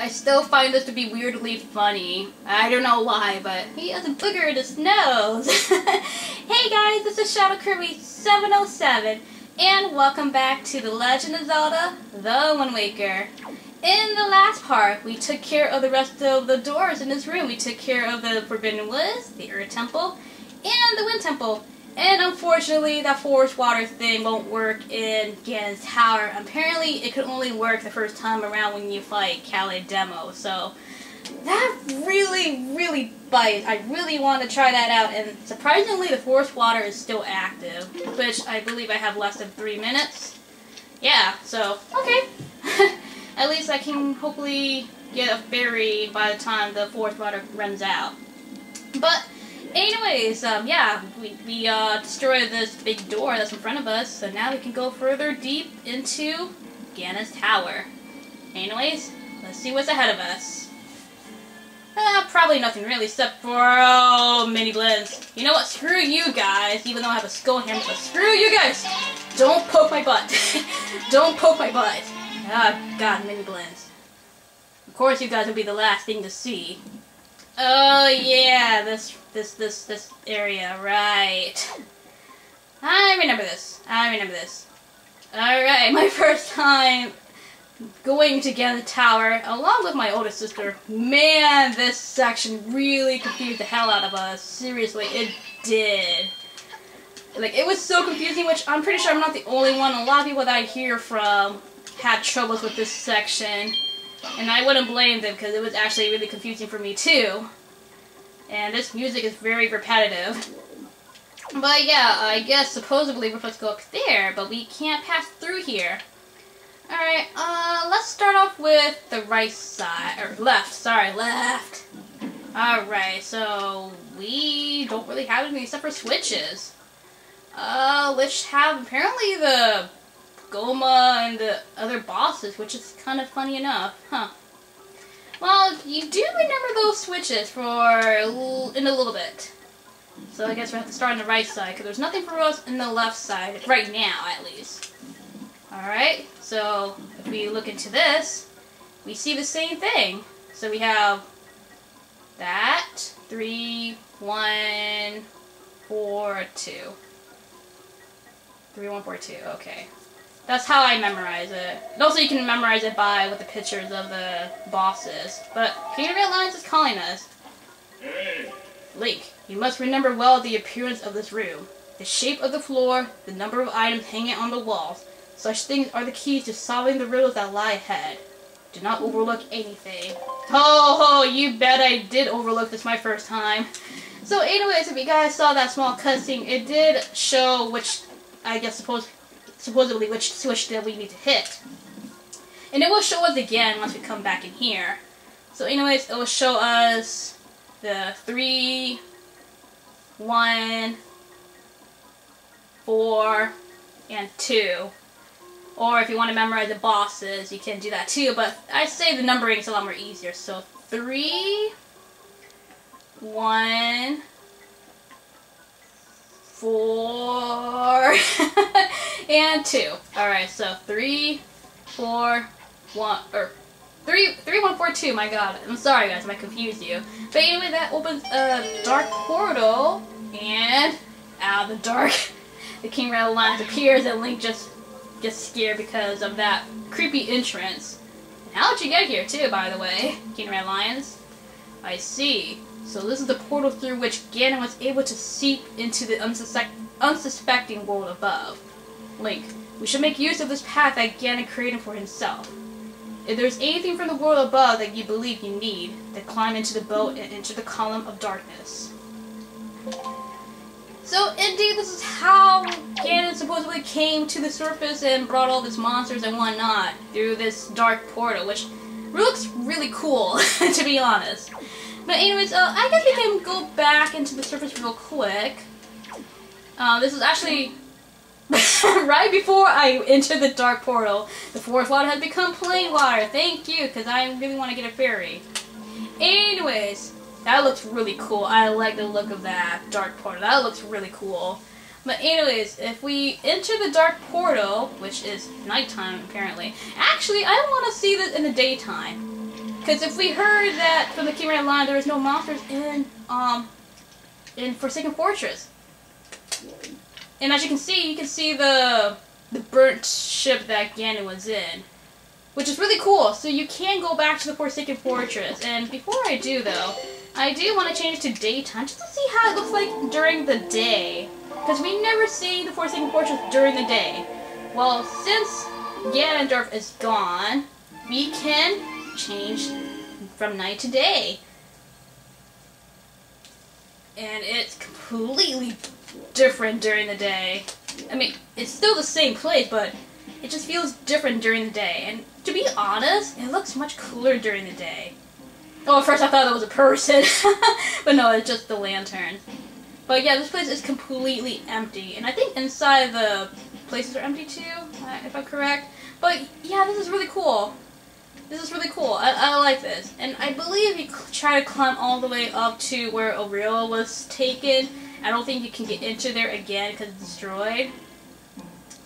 I still find this to be weirdly funny. I don't know why, but he has a booger in his nose. Hey guys, this is Shadow Kirby 707, and welcome back to The Legend of Zelda, The Wind Waker. In the last part, we took care of the rest of the doors in this room. We took care of the Forbidden Woods, the Earth Temple, and the Wind Temple. And unfortunately, that forest water thing won't work in Ganon's tower. Apparently, it could only work the first time around when you fight Calais Demo. So, that really bites. I really want to try that out. And surprisingly, the forest water is still active, which I believe I have less than 3 minutes. Yeah, so, okay. At least I can hopefully get a fairy by the time the forest water runs out. But anyways, yeah, we destroyed this big door that's in front of us, so now we can go further deep into Ganon's tower. Anyways, let's see what's ahead of us. Probably nothing really, except for, mini blends. You know what, screw you guys, even though I have a skull hammer, but screw you guys! Don't poke my butt. Don't poke my butt. Ah, God, mini blends. Of course you guys will be the last thing to see. Oh yeah, this area, right. I remember this. Alright, my first time going to Ganon Tower, along with my older sister. Man, this section really confused the hell out of us. Seriously, it did. Like, it was so confusing, which I'm pretty sure I'm not the only one. A lot of people that I hear from had troubles with this section. And I wouldn't blame them, because it was actually really confusing for me too. And this music is very repetitive. But yeah, I guess supposedly we're supposed to go up there, but we can't pass through here. Alright, let's start off with the right side, or left, sorry, left. Alright, so we don't really have anything except for switches. Which have apparently the Goma and the other bosses, which is kind of funny enough, huh? Well, you do remember those switches in a little bit. So I guess we have to start on the right side, because there's nothing for us in the left side, right now at least. Alright, so if we look into this, we see the same thing. So we have that, 3, 1, 4, 2. 3, 1, 4, 2, okay. That's how I memorize it. And also you can memorize it with the pictures of the bosses. But King Lions is calling us. Link, you must remember well the appearance of this room. The shape of the floor, the number of items hanging on the walls. Such things are the keys to solving the riddles that lie ahead. Do not overlook anything. Oh, you bet I did overlook this my first time. So anyways, if you guys saw that small cutscene, it did show which, I guess supposedly which switch that we need to hit. And it will show us again once we come back in here. So anyways, it will show us the 3, 1, 4, and 2. Or if you want to memorize the bosses, you can do that too, but I say the numbering is a lot more easier. So 3, 1, 4, and 2. Alright, so 3, 4, 1, or 3, 1, 4, 2, my god. I'm sorry guys if I confused you. But anyway, that opens a dark portal, and out of the dark, the King Red Lion appears, and Link just gets scared because of that creepy entrance. And how'd you get here too, by the way, King Red Lions? I see. So this is the portal through which Ganon was able to seep into the unsuspecting world above. Link, we should make use of this path that Ganon created for himself. If there's anything from the world above that you believe you need, then climb into the boat and enter the column of darkness. So indeed, this is how Ganon supposedly came to the surface and brought all these monsters and whatnot through this dark portal, which looks really cool, to be honest. But anyways, I guess we can go back into the surface real quick. This is actually right before I entered the dark portal. The forest water has become plain water. Thank you, because I really want to get a fairy. Anyways, that looks really cool. I like the look of that dark portal. That looks really cool. But anyways, if we enter the dark portal, which is nighttime apparently. Actually, I don't want to see this in the daytime. Because if we heard that from the Keyring line, there was no monsters in Forsaken Fortress. And as you can see the burnt ship that Ganon was in, which is really cool. So you can go back to the Forsaken Fortress. And before I do, though, I do want to change it to daytime just to see how it looks like during the day. Because we never see the Forsaken Fortress during the day. Well, since Ganondorf is gone, we can change from night to day. And it's completely different during the day. I mean, it's still the same place, but it just feels different during the day. And to be honest, it looks much cooler during the day. Oh, at first I thought it was a person. But no, it's just the lantern. But yeah, this place is completely empty. And I think inside the places are empty too, if I'm correct. But yeah, this is really cool. This is really cool. I like this. And I believe you try to climb all the way up to where Aurelia was taken. I don't think you can get into there again because it's destroyed.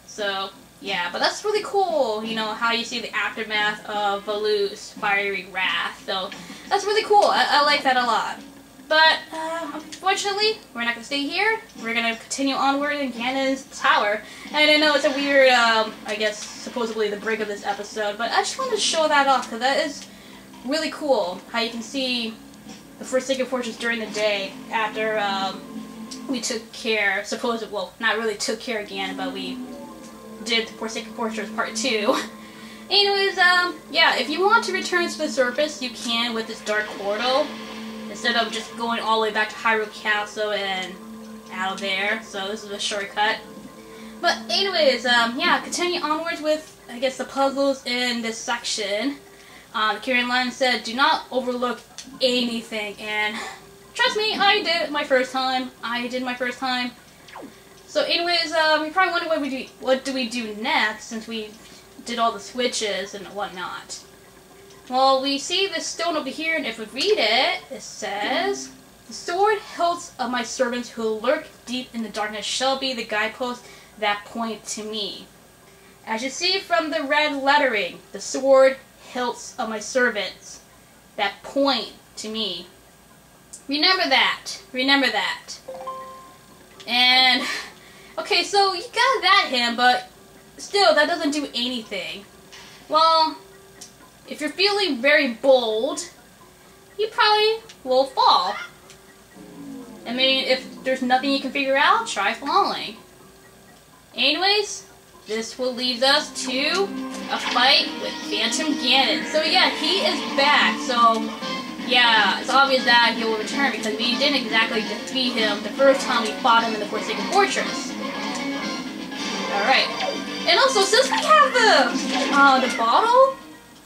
So, yeah, but that's really cool, you know, how you see the aftermath of Valu's fiery wrath. So, that's really cool. I like that a lot. But, unfortunately, we're not going to stay here. We're going to continue onward in Ganon's tower. And I know it's a weird, I guess, supposedly the break of this episode, but I just wanted to show that off, because that is really cool, how you can see the Forsaken Fortress during the day after, we took care, well, not really took care of Ganon, but we did Forsaken Fortress Part 2. Anyways, yeah, if you want to return to the surface, you can with this Dark Portal, instead of just going all the way back to Hyrule Castle and out of there. So this is a shortcut. But anyways, yeah, continue onwards with, I guess, the puzzles in this section. Kieran Line said, do not overlook anything, and trust me, I did it my first time. So anyways, you probably wonder what do we do next, since we did all the switches and whatnot. Well, we see this stone over here, and if we read it, it says, the sword hilts of my servants who lurk deep in the darkness shall be the guideposts that point to me. As you see from the red lettering, the sword hilts of my servants that point to me. Remember that. Remember that. And, okay, so you got that hymn, but still, that doesn't do anything. Well, if you're feeling very bold, you probably will fall. I mean, if there's nothing you can figure out, try falling. Anyways, this will lead us to a fight with Phantom Ganon. So yeah, he is back. So yeah, it's obvious that he will return because we didn't exactly defeat him the first time we fought him in the Forsaken Fortress. Alright. And also, since we have the bottle,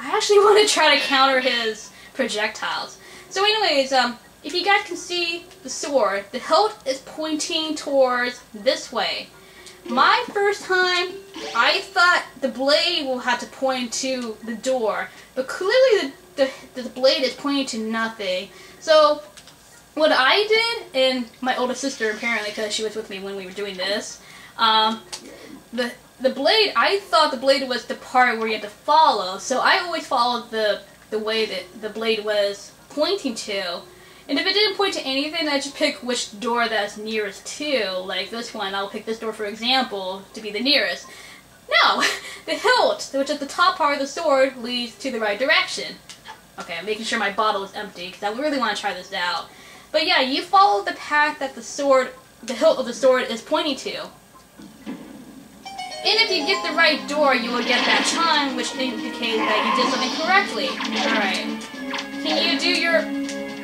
I actually want to try to counter his projectiles. So anyways, if you guys can see the sword, the hilt is pointing towards this way. My first time, I thought the blade will have to point to the door, but clearly the blade is pointing to nothing. So what I did, and my older sister apparently, because she was with me when we were doing this, the blade, I thought the blade was the part where you had to follow, so I always followed the way that the blade was pointing to. And if it didn't point to anything, I just pick which door that's nearest to. Like this one, I'll pick this door, for example, to be the nearest. No! The hilt, which is the top part of the sword, leads to the right direction. Okay, I'm making sure my bottle is empty, because I really want to try this out. But yeah, you follow the path that the hilt of the sword is pointing to. And if you get the right door, you will get that chime, which indicates that you did something correctly. Alright. Can you do your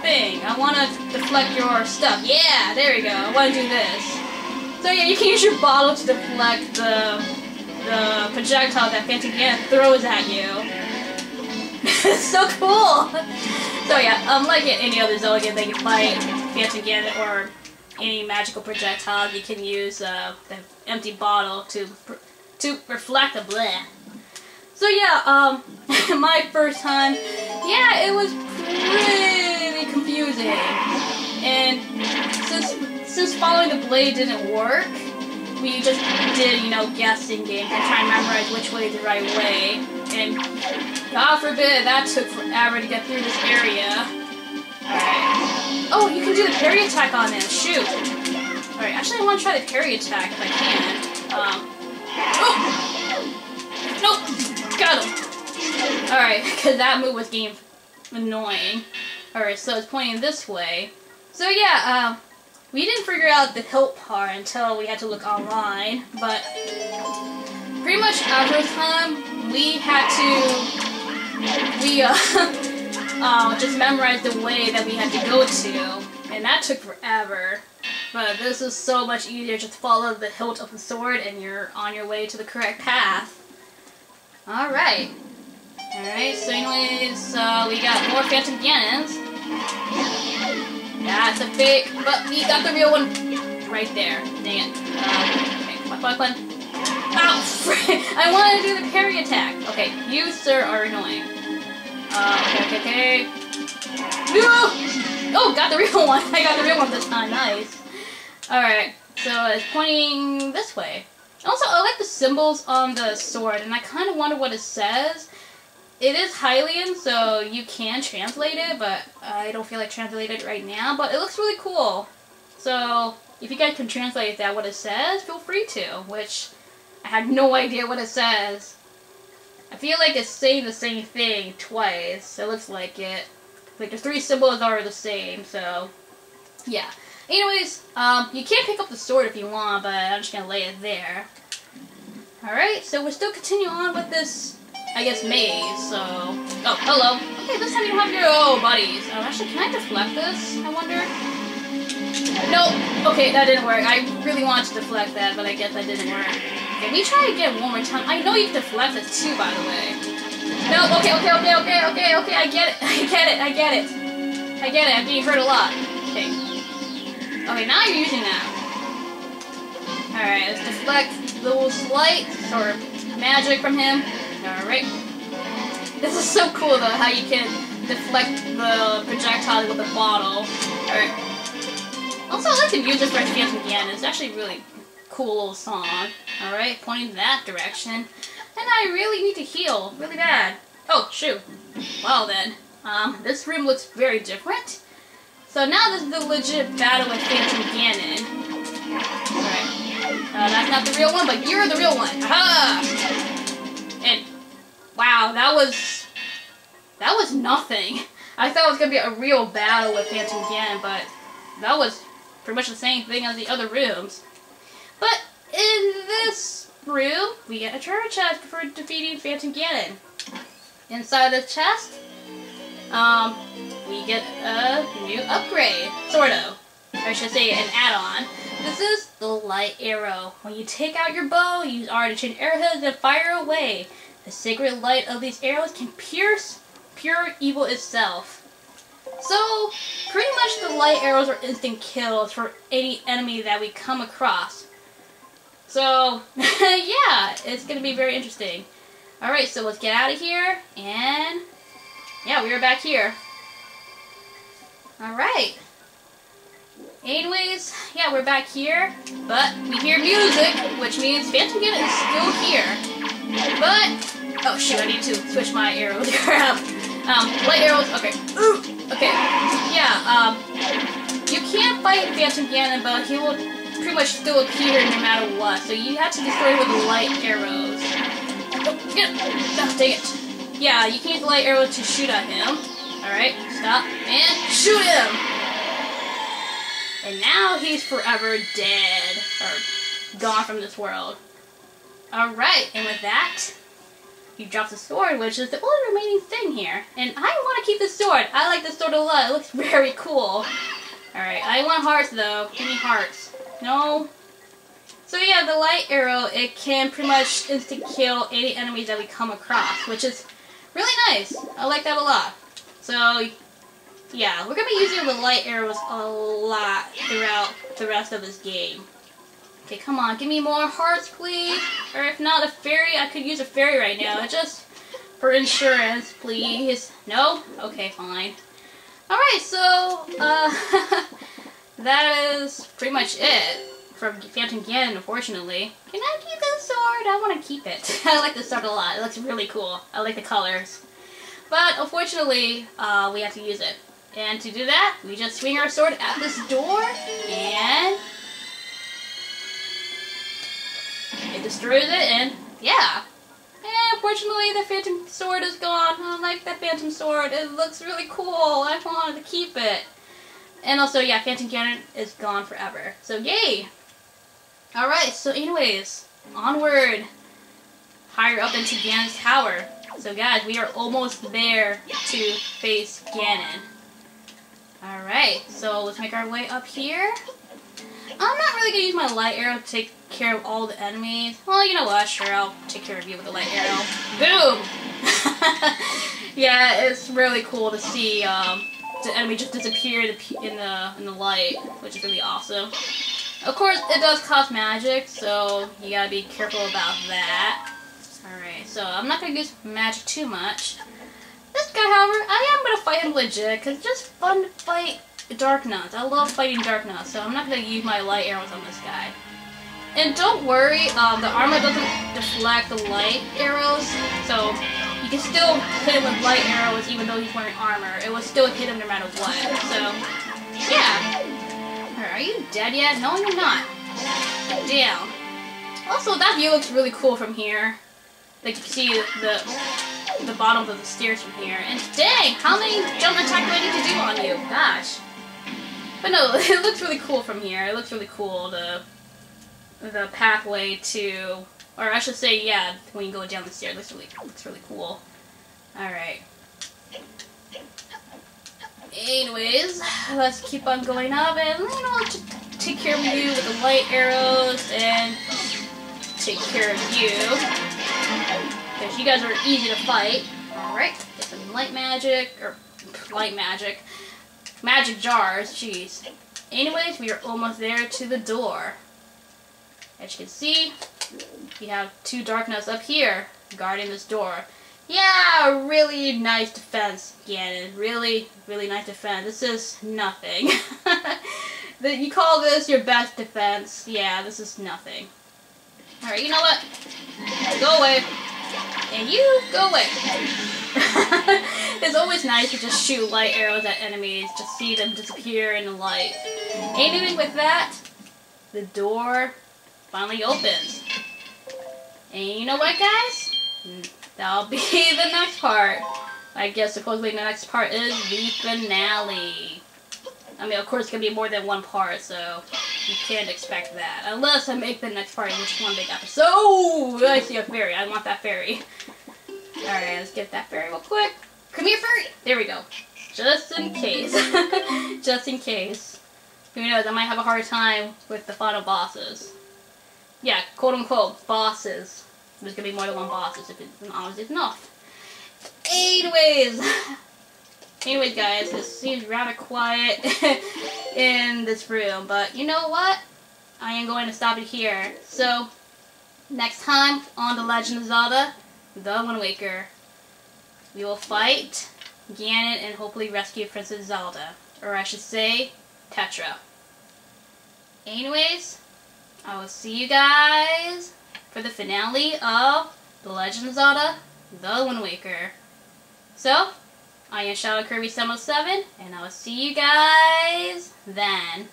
thing? I want to deflect your stuff. Yeah, there we go. I want to do this. So yeah, you can use your bottle to deflect the projectile that Phantom Ganon throws at you. It's so cool! So yeah, unlike any other Zelda game that you fight Phantom Ganon or any magical projectile, you can use the empty bottle to reflect the bleh. So yeah, my first time, yeah, it was pretty confusing. And since following the blade didn't work, we just did, you know, guessing games and trying to memorize which way is the right way. And God forbid that took forever to get through this area. Alright. Oh, you can do the parry attack on him. Shoot. Alright, actually I want to try the parry attack if I can. Oh! Nope! Got him. Alright, because that move was getting annoying. Alright, so it's pointing this way. So yeah, we didn't figure out the hilt part until we had to look online, but pretty much every time we had to just memorize the way that we had to go to, and that took forever. But this is so much easier. Just follow the hilt of the sword and you're on your way to the correct path. Alright. Alright, so anyways, we got more Phantom Ganons. That's a fake, but we got the real one right there. Dang it. Okay, come on, come on. Ow, frick! I wanted to do the parry attack. Okay, you, sir, are annoying. Okay. No! Oh, got the real one. I got the real one this time. Nice. Alright, so it's pointing this way. Also, I like the symbols on the sword, and I kind of wonder what it says. It is Hylian, so you can translate it, but I don't feel like translating it right now, but it looks really cool. So, if you guys can translate that, what it says, feel free to, which I have no idea what it says. I feel like it's saying the same thing twice. It looks like it. Like the three symbols are the same, so yeah. Anyways, you can pick up the sword if you want, but I'm just gonna lay it there. Alright, so we're still continuing on with this, I guess, maze, so... Oh, hello. Okay, this time you don't have your buddies. Oh, actually, can I deflect this, I wonder? No! Okay, that didn't work. I really wanted to deflect that, but I guess that didn't work. Okay, we try again one more time. I know you can deflect this too, by the way. No, okay, I get it. I'm being hurt a lot. Okay. Okay, now you're using that. Alright, let's deflect the little slight or magic from him. Alright. This is so cool though, how you can deflect the projectile with a bottle. Alright. Also, I like the music for Phantom Ganon. It's actually a really cool little song. Alright, pointing that direction. And I really need to heal, really bad. Oh, shoot. Well then, this room looks very different. So now this is the legit battle with Phantom Ganon. Alright. That's not the real one, but you're the real one. Aha! And, wow, that was nothing. I thought it was going to be a real battle with Phantom Ganon, but that was pretty much the same thing as the other rooms. But in this room, we get a treasure chest for defeating Phantom Ganon. Inside the chest, we get a new upgrade, sort of. Or I should say an add-on. This is the light arrow. When you take out your bow, use R to change arrowheads and fire away. The sacred light of these arrows can pierce pure evil itself. So, pretty much the light arrows are instant kills for any enemy that we come across. So, yeah, it's going to be very interesting. Alright, so let's get out of here, and yeah, we are back here. Alright. Anyways, yeah, we're back here, but we hear music, which means Phantom Ganon is still here. But, oh shoot, I need to switch my arrows. Crap. Light arrows, okay. Ooh, okay. Yeah, you can't fight Phantom Ganon, but he will pretty much still appear no matter what, so you have to destroy him with the light arrows. Oh, get him. Oh, dang it. Yeah, you can use the light arrow to shoot at him. Alright, stop, and shoot him! And now he's forever dead, or gone from this world. Alright, and with that, he drops the sword, which is the only remaining thing here. And I want to keep the sword. I like this sword a lot. It looks very cool. Alright, I want hearts though. Give me hearts. No. So yeah, the light arrow, it can pretty much insta-kill any enemies that we come across, which is really nice. I like that a lot. So, yeah, we're going to be using the light arrows a lot throughout the rest of this game. Okay, come on, give me more hearts, please. Or if not, a fairy. I could use a fairy right now, just for insurance, please. No? Okay, fine. Alright, so, that is pretty much it from Phantom Ganon, unfortunately. Can I keep this sword? I want to keep it. I like this sword a lot. It looks really cool. I like the colors. But unfortunately, we have to use it. And to do that, we just swing our sword at this door, and it destroys it, and yeah. And unfortunately, the phantom sword is gone. I like that phantom sword. It looks really cool. I wanted to keep it. And also, yeah, Phantom Ganon is gone forever. So, yay! Alright, so anyways, onward. Higher up into Ganon's tower. So guys, we are almost there to face Ganon. Alright, so let's make our way up here. I'm not really going to use my light arrow to take care of all the enemies. Well, you know what, sure, I'll take care of you with the light arrow. Boom! Yeah, it's really cool to see the enemy just disappear in the light, which is really awesome. Of course, it does cost magic, so you gotta be careful about that. Alright, so I'm not gonna use magic too much. This guy, however, I am gonna fight him legit, because it's just fun to fight Darknuts. I love fighting Darknuts, so I'm not gonna use my light arrows on this guy. And don't worry, the armor doesn't deflect the light arrows, so you can still hit him with light arrows even though he's wearing armor. It will still hit him no matter what, so yeah. Alright, are you dead yet? No, you're not. Damn. Also, that view looks really cool from here. Like, you can see the bottom of the stairs from here. And dang, how many jump attack do I need to do on you? Gosh. But no, it looks really cool from here. It looks really cool, the pathway to, or I should say, yeah, when you go down the stairs, it looks really cool. Alright. Anyways, let's keep on going up, and you know, just take care of you with the light arrows, and take care of you, because you guys are easy to fight. Alright, get some magic jars, jeez. Anyways, we are almost there to the door. As you can see, we have two Darknuts up here guarding this door. Yeah, really nice defense, Ganon. Really, really nice defense. This is nothing. You call this your best defense? Yeah, this is nothing. Alright, you know what? Go away. And you, go away. It's always nice to just shoot light arrows at enemies, just see them disappear in the light. Anyway, with that, the door finally opens. And you know what, guys? That'll be the next part. I guess supposedly the next part is the finale. I mean, of course, it's going to be more than one part, so you can't expect that. Unless I make the next part in just one big episode. Oh, I see a fairy. I want that fairy. Alright, let's get that fairy real quick. Come here, fairy! There we go. Just in case. Just in case. Who knows, I might have a hard time with the final bosses. Yeah, quote-unquote, bosses. There's going to be more than one bosses if it's honestly enough. Anyways, guys, this seems rather quiet in this room, but you know what? I am going to stop it here. So, next time on The Legend of Zelda, The Wind Waker, we will fight Ganon and hopefully rescue Princess Zelda. Or I should say, Tetra. Anyways, I will see you guys for the finale of The Legend of Zelda, The Wind Waker. So, I am Shadow Kirby 707, and I will see you guys then.